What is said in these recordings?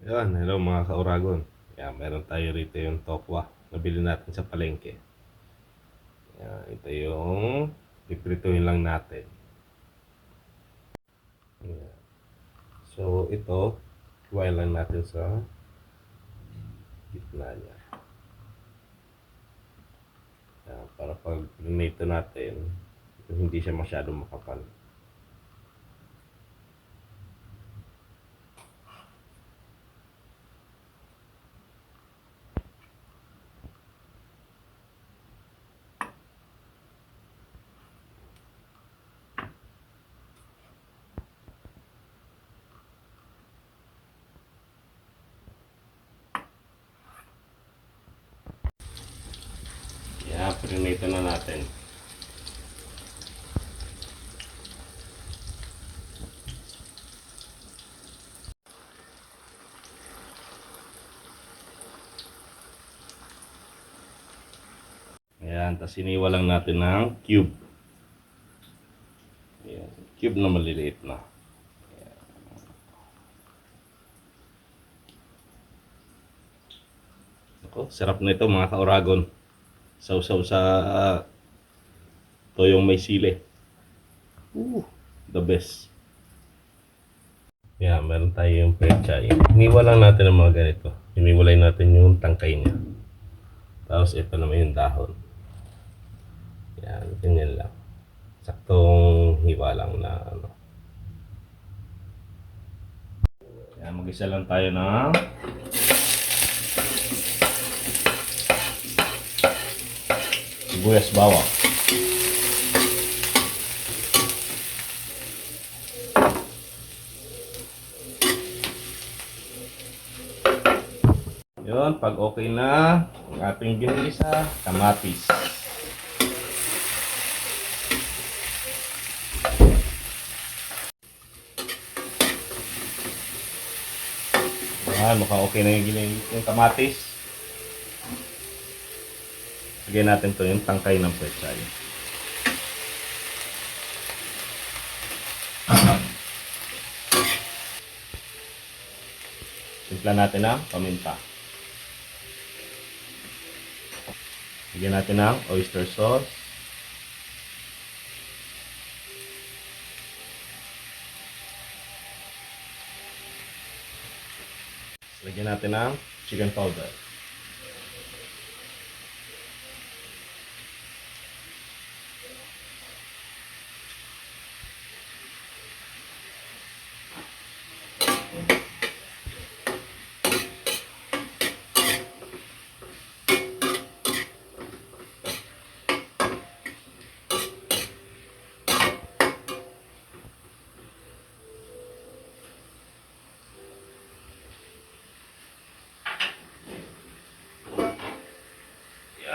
Yan, hello mga ka-Uragon. Yan, meron tayo rito yung tokwa. Nabili natin sa palengke. Yan, ito yung piprituhin lang natin. Yan. So, ito, kuhain lang natin sa gitna niya. Yan, para pag pinito natin, hindi siya masyadong makapal. Yan, pinito na natin. Ayan, tapos iniwa lang natin ng cube. Ayan, cube na maliliit na. Ako, sarap na ito mga ka-Uragon. Sausaw sa toyong may sili. The best. Yeah, meron tayong pechay. Iniwa lang natin ang mga ganito. Iniwalay natin yung tangkay niya. Tapos ito naman yung dahon. Yan, ganyan lang. Saktong hiwa lang na ano. Yan, mag-isa lang tayo ng sibuyas bawang. Yun, pag okay na ang ating ginisa, kamatis. Yan, mukhang okay na yung kamatis. Lagyan natin to yung tangkay ng pechay. Simpla natin ng paminta. Lagyan natin ng oyster sauce. Lagyan natin ng chicken powder.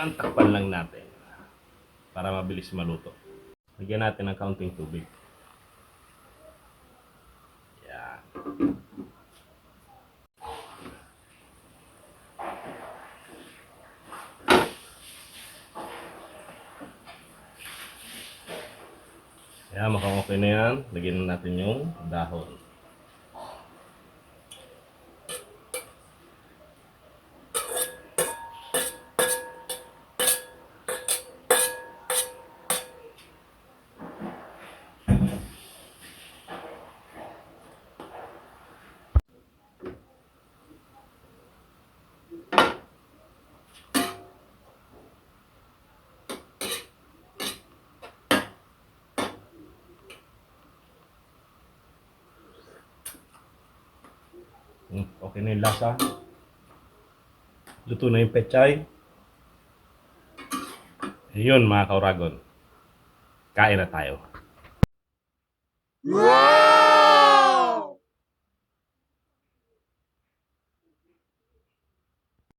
Yan, takpan lang natin para mabilis maluto. Lagyan natin ng kaunting tubig. Yan. Yan, mukhang okay na yan. Lagyan natin yung dahon. Okay na yung lasa. Luto na yung pechay. Yun mga ka-Uragon. Kain na tayo. Wow!